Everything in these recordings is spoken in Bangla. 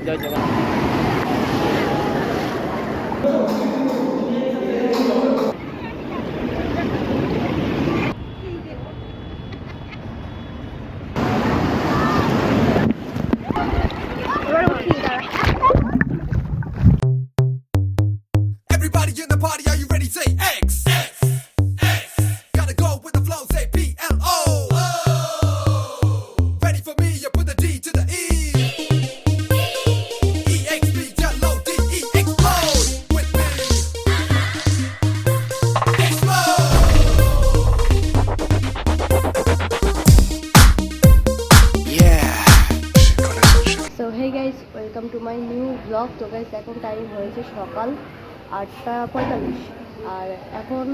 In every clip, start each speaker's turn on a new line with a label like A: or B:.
A: Joy Jagannath.
B: Everybody in the party, are you ready? Say X. Gotta go with the flow, say PLO. Ready for me, you put the D to the E. EXP, jello, D, E, explode. With me. Explode. Yeah.
C: So hey guys, welcome to my new blog. তো গাইজ এখন টাইম হয়েছে সকাল 8:45 আর এখন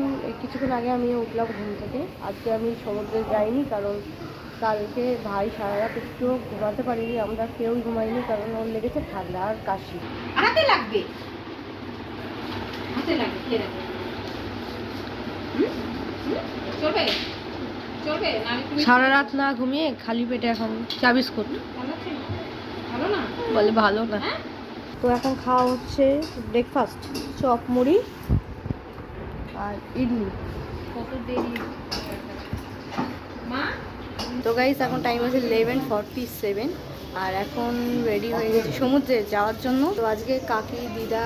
C: কিছুক্ষণ আগে আমি উঠলাম ঘুম থেকে। আজকে আমি সমুদ্রে যাইনি কারণ কালকে ভাই সারা রাত একটু ঘুমাতে পারিনি, আমরা কেউ ঘুমাইনি কারণ ওর লেগেছে ঠান্ডা আর কাশি।
D: হাতে লাগবে, হাতে লাগবে, খেয়ে রাখবে। চলবে চলবে না?
C: সারা রাত না ঘুমিয়ে খালি পেটে এখন চা বিস্কুট
D: ভালো না
C: বলে ভালো না। তো এখন খাওয়া হচ্ছে ব্রেকফাস্ট, চপ মুড়ি আর ইডলি।
D: কত দেরি মা।
C: তো গাইস এখন টাইম আছে 11:47 আর এখন রেডি হয়ে গেছি সমুদ্রে যাওয়ার জন্য। তো আজকে কাকি দিদা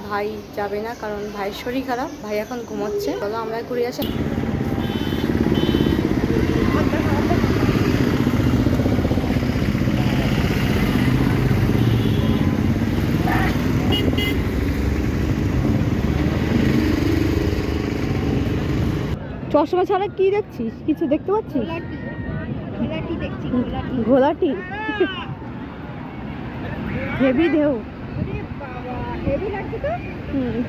C: ভাই যাবে না কারণ ভাইয়ের শরীর খারাপ, ভাই এখন ঘুমাচ্ছে। চলো আমরা ঘুরে আসি। চশমা ছাড়া কি দেখছিস? কিছু দেখতে পাচ্ছিস?
D: ঘোলাটি দেখছি,
C: ঘোলাটি হেভি ঢেউ।
D: হেভি লাগছে তো।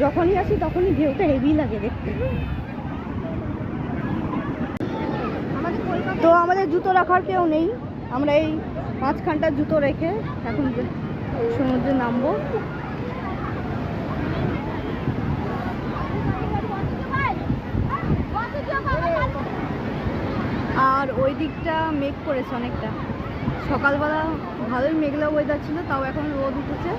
C: যখনই আসি তখনই ঢেউটা হেভি লাগে দেখতে। তো আমাদের জুতো রাখার কেউ নেই, আমরা এই মাঝখানটার জুতো রেখে এখন সমুদ্রে নামবো। আর ওই দিকটা মেঘ করেছে অনেকটা, সকালবেলা ভালোই মেঘলা ওয়েদার ছিল, তাও এখন রোদ উঠেছে।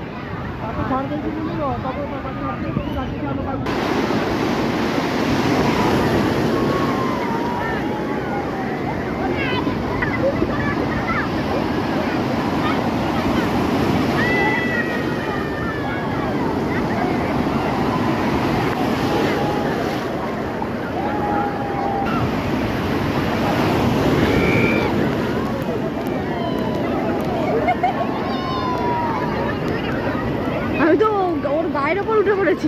C: আমি তো ওর গায়ের ওপর উঠে পড়েছি।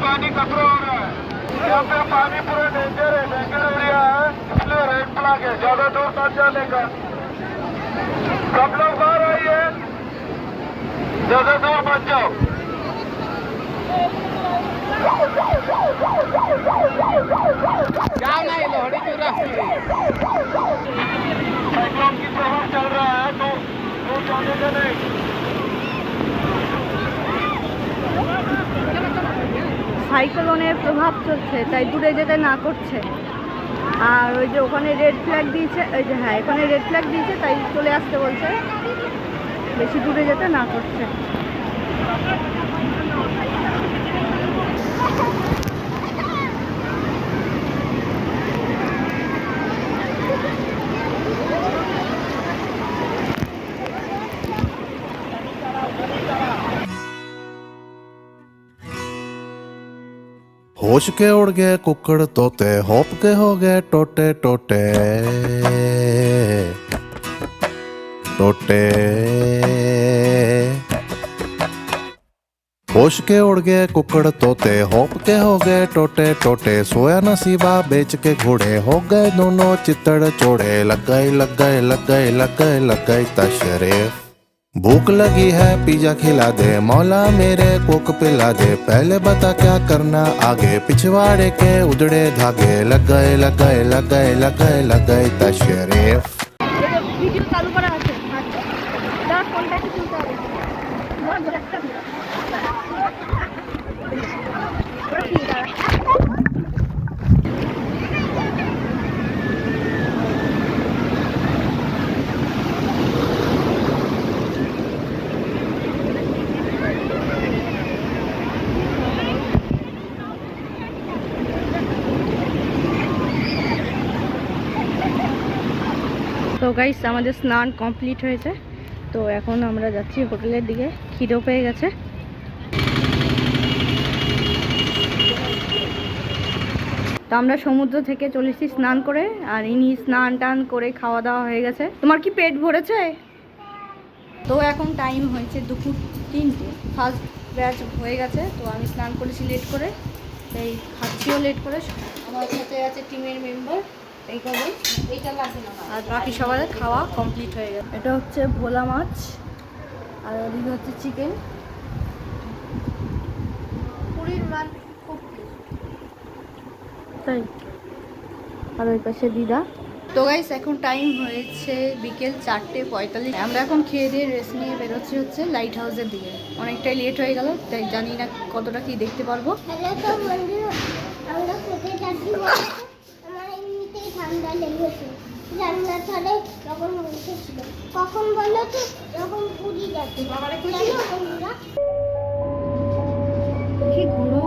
E: पानी कचरा हो रहा है, यहाँ पे पानी पूरा डेंजर है, डेंजर एरिया है, इसलिए रेड फ्लैग है, ज्यादा दूर मत जाने का। सब लोग बाहर आइए, ज्यादा दूर मत जाओ।
A: जाओ नहीं लोहड़ी की रास्ते।
E: साइक्लोन की प्रभाव चल रहा है तो दूर जाने का नहीं।
C: সাইক্লোনের প্রভাব চলছে তাই দূরে যেতে না করছে। আর ওই যে ওখানে রেড ফ্ল্যাগ দিয়েছে, ওই যে হ্যাঁ এখানে রেড ফ্ল্যাগ দিয়েছে তাই চলে আসতে বলছে, বেশি দূরে যেতে না করছে।
F: होश के उड़ गए कुकड़ तोते, होप के हो गए टोटे टोटे टोटे। होश के उड़ गए कुकड़ तोते होप के हो गए टोटे टोटे सोया नसीबा बेच के घोड़े हो गए दोनों चित्तड़ चोड़े लग गए लग गए लग गए लग गए लग गए तशरीफ भूख लगी है पिज्जा खिला दे मौला मेरे कोक पिला दे पहले बता क्या करना आगे पिछवाड़े के उजड़े धागे लग गए लग गए लग गए लग गए लग गए तशरीफ
C: ভিডিও চালু করা আছে দাঁড়া কন্ট্যাক্টে তুলতে হবে তো গাইস আমাদের স্নান কমপ্লিট হয়েছে তো এখন আমরা যাচ্ছি হোটেলের দিকে খিদেও পেয়ে গেছে তো আমরা সমুদ্র থেকে চলেছি স্নান করে আর ইনি স্নান টান করে খাওয়া দাওয়া হয়ে গেছে তোমার কি পেট ভরেছে তো এখন টাইম হয়েছে দুপুর 3টে ফার্স্ট ব্যাচ হয়ে গেছে তো আমি স্নান করেছি লেট করে এই খাচ্ছিও লেট করে আমার সাথে আছে টিমের মেম্বার এই কবে এইটা লাগবে না আর বাকি সবার খাওয়া কমপ্লিট হয়ে গেছে এটা হচ্ছে ভোলা মাছ আর ওদিকে হচ্ছে চিকেন পুরীর মাছ তাই আর ওই পাশে দিদা তো গাইস এখন টাইম হয়েছে বিকেল 4:45 আমরা এখন খেয়ে দিয়ে রেস্ট নিয়ে বেরোচ্ছি হচ্ছে লাইট হাউসের দিকে অনেকটাই লেট হয়ে গেল তাই জানি না কতটা কি দেখতে পারবো
A: ঠান্ডা লেগেছে জানলার ধারে যখন বসেছিল কখন বললো তো যখন পুরী যাচ্ছে
C: কি ঘুরো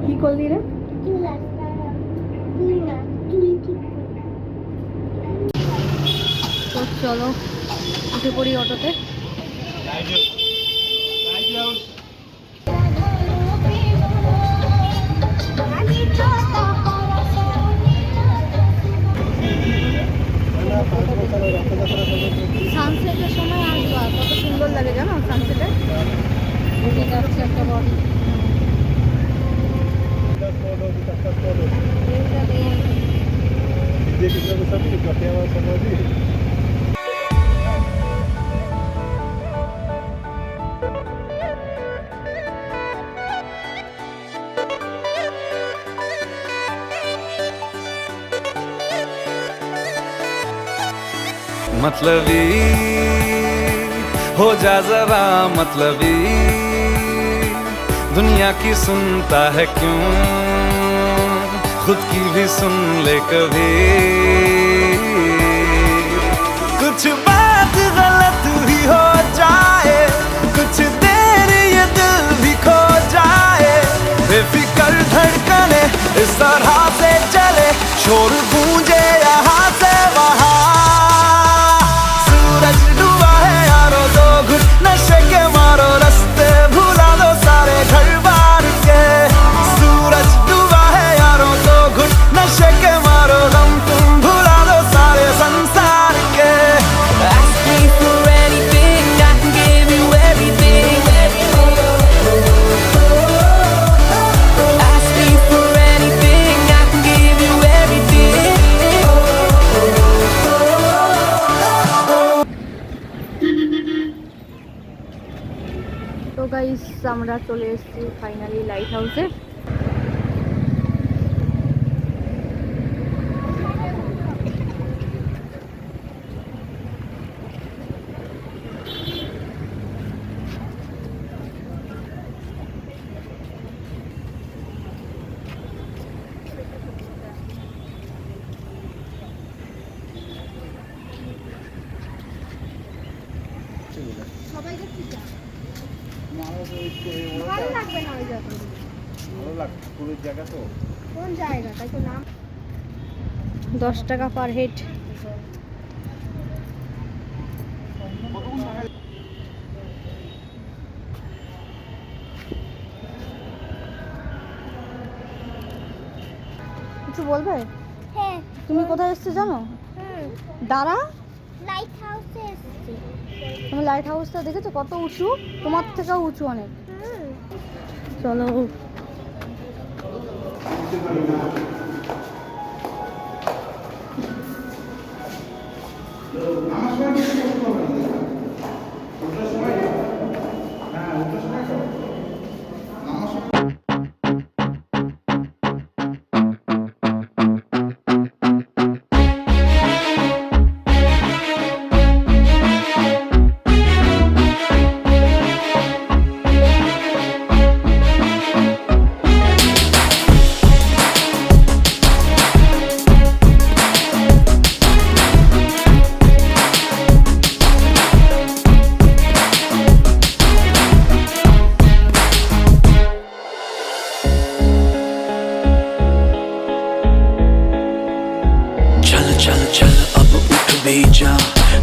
C: কি করলি রে তো চলো উঠে পড়ি অটোতে সানসেটের সময় আসবো আর কত সুন্দর লাগে জানো সানসেটে এটা হচ্ছে একটা বডি
G: मतलबी हो जा जरा मतलबी दुनिया की सुनता है क्यों खुद की भी सुन ले कभी कुछ बात गलत भी हो जाए कुछ देर ये दिल भी खो जाए बेफिक्र धड़कने इस तरह से चले शोर गूंजे यहाँ से वहाँ नशे के मारो रास्ते भुला दो सारे घर बार के सूरज डूबा है यारों तो घुट नशे के मारो गम तुम भुला दो सारे संसार के Ask me for anything, I can give you everything. Ask me for anything, I can give you everything.
C: তো গাইস আমরা চলে এসেছি ফাইনালি লাইট হাউসে
D: ভালো লাগবে না ওই জায়গা
E: ভালো লাগছে পুরো জায়গা তো
D: কোন জায়গা তাই তো নাম
C: 10 টাকা পার হেড কিছু বলবে
A: হ্যাঁ
C: তুমি কোথায় এসেছো জানো
A: হুম
D: দাঁড়া,
A: লাইট হাউসে এসেছি।
D: তুমি লাইট হাউসটা দেখেছো কত উঁচু? তোমার থেকেও উঁচু অনেক।
C: চলো।
G: चल चल चल अब उठ भी जा,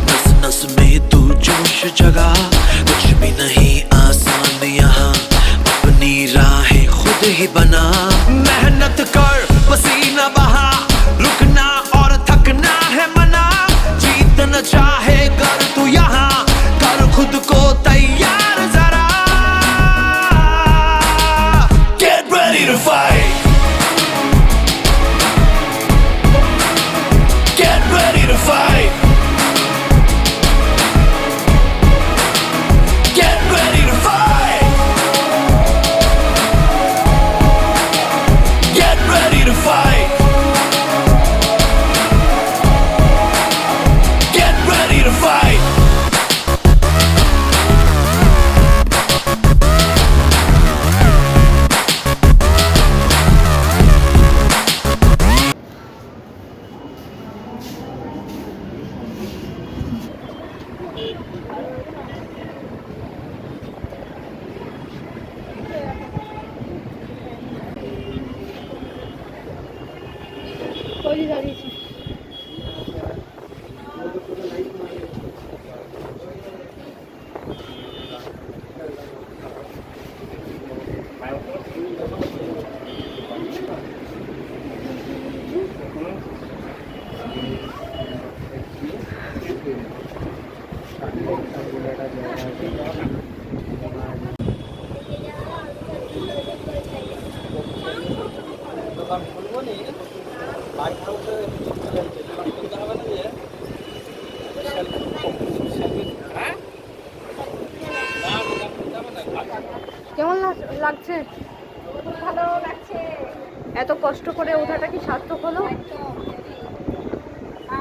G: नस नस में तू जोश जगा। कुछ भी नहीं आसान यहाँ, अपनी राहें खुद ही बना। मेहनत कर पसीना बहा, रुकना और थकना है मना। जीतना चाहे कर तू यहाँ, कर खुद को तैयार जरा। Get ready to fight. Get ready to fight. Get ready to fight. Get ready to fight. Get ready to fight.
D: ওই দাঁড়িয়েছি। কেমন লাগছে?
A: খুব ভালো লাগছে।
D: এত কষ্ট করে ওঠাটা কি সার্থক হলো?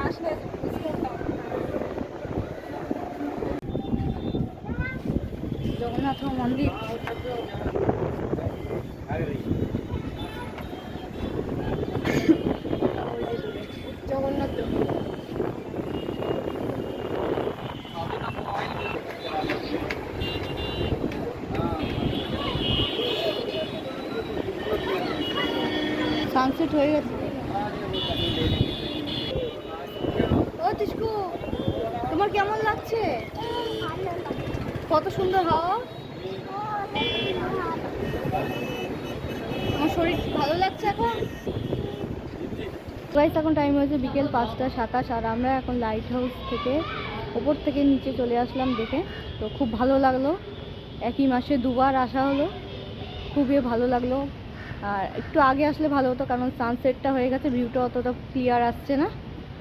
A: আসলে
D: জগন্নাথ মন্দির। জগন্নাথ সানসেট হয়ে গেছে। ও তিস্কু, তোমার কেমন লাগছে? কত সুন্দর হাওয়া। আমার শরীর ভালো লাগছে এখন।
C: গাইস এখন টাইম হয়েছে বিকেল 5:27 আর আমরা এখন লাইট হাউস থেকে ওপর থেকে নিচে চলে আসলাম দেখে। তো খুব ভালো লাগলো, একই মাসে দুবার আসা হলো, খুবই ভালো লাগলো। আর একটু আগে আসলে ভালো হতো কারণ সানসেটটা হয়ে গেছে, ভিউটা অতটা ক্লিয়ার আসছে না।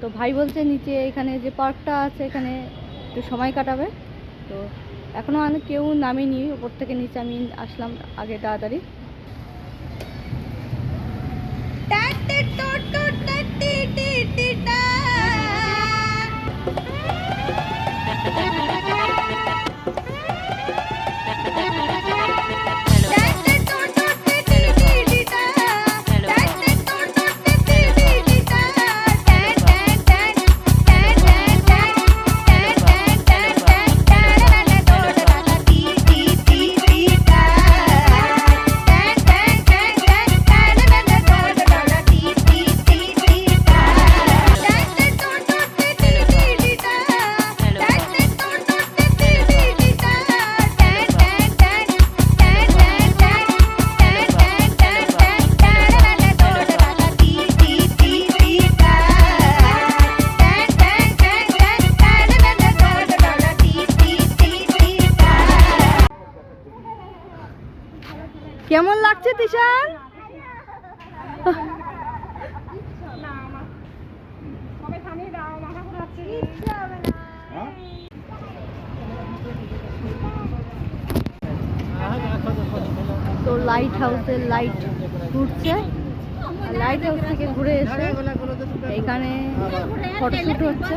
C: তো ভাই বলছে নিচে এখানে যে পার্কটা আছে এখানে একটু সময় কাটাবে। তো এখনও অনেক কেউ নামেনি ওপর থেকে নিচে, আমি আসলাম আগে তাড়াতাড়ি।
D: কেমন লাগছে তিশান? তো লাইট হাউসের লাইট ঘুরছে, লাইট হাউস থেকে ঘুরে এসে এখানে ফটোশুট হচ্ছে।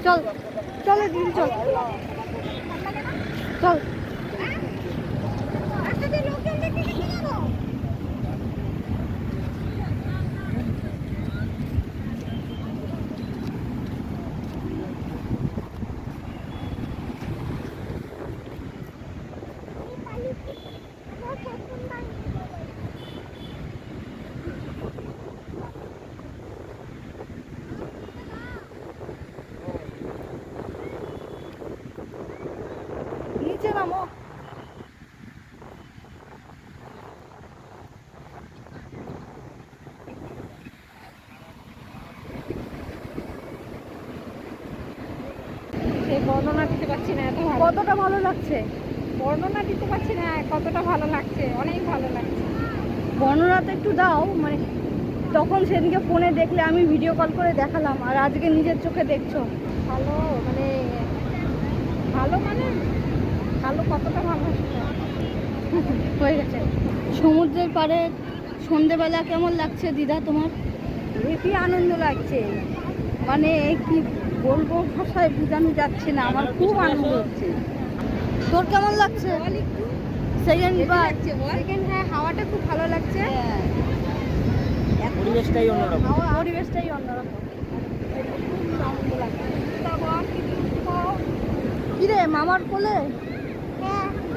D: চল চল দিদি চল চল। নিচে নামো।
H: বর্ণনা দিতে পারছি না, এত ভালো
D: কতটা ভালো লাগছে?
H: বর্ণনা দিতে পারছি না কতটা ভালো লাগছে, অনেক ভালো লাগছে।
D: বর্ণনা তো একটু দাও, মানে তখন সেদিনকে ফোনে দেখলে, আমি ভিডিও কল করে দেখালাম, আর আজকে নিজের চোখে দেখছো।
H: ভালো মানে ভালো মানে ভালো, কতটা ভালো
D: হয়ে গেছে। সমুদ্রের পাড়ে সন্ধেবেলা কেমন লাগছে দিদা তোমার? হেবি আনন্দ লাগছে, মানে কি বলবো, ভাষায় বোঝানো যাচ্ছে না, আমার খুব আনন্দ হচ্ছে। তোর কেমন লাগছে? সেকেন্ড বার
H: সেকেন্ড, হ্যাঁ হাওয়াটা খুব ভালো লাগছে।
D: পরিবেশটাই অন্যরকম। কিরে মামার কোলে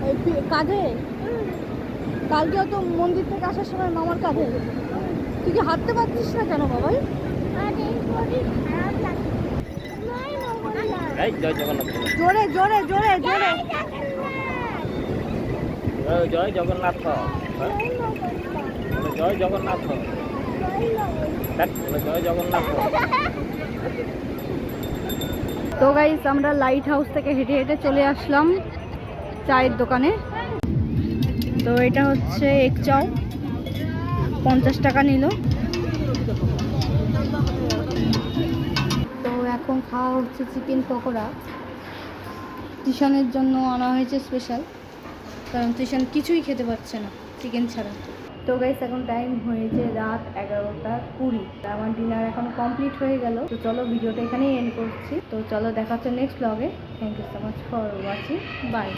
D: এই কাঁধে? কালকেও তো মন্দির থেকে আসার সময় মামার কাঁধে। তুই কি হাঁটতে পারছিস না কেন বাবাই? জোরে জোরে জোরে জোরে।
I: জয় জগন্নাথ, জয় জগন্নাথ, জয় জগন্নাথ।
D: তো গাইস আমরা লাইট হাউস থেকে হেঁটে হেঁটে চলে আসলাম চায়ের দোকানে। তো এটা হচ্ছে এক চাও, 50 টাকা নিল। তো এখন খাওয়া হচ্ছে চিকেন পকোড়া। তিশানের জন্য আনা হয়েছে স্পেশাল, কারণ তিশান কিছুই খেতে পারছে না চিকেন ছাড়া। তো গাইস এখন টাইম হয়েছে রাত 11:20। আমার ডিনার এখন কমপ্লিট হয়ে গেল। তো চলো ভিডিওটা এখানেই এন্ড করছি। তো চলো দেখা হচ্ছে নেক্সট ব্লগে। Thank you so much for watching, by.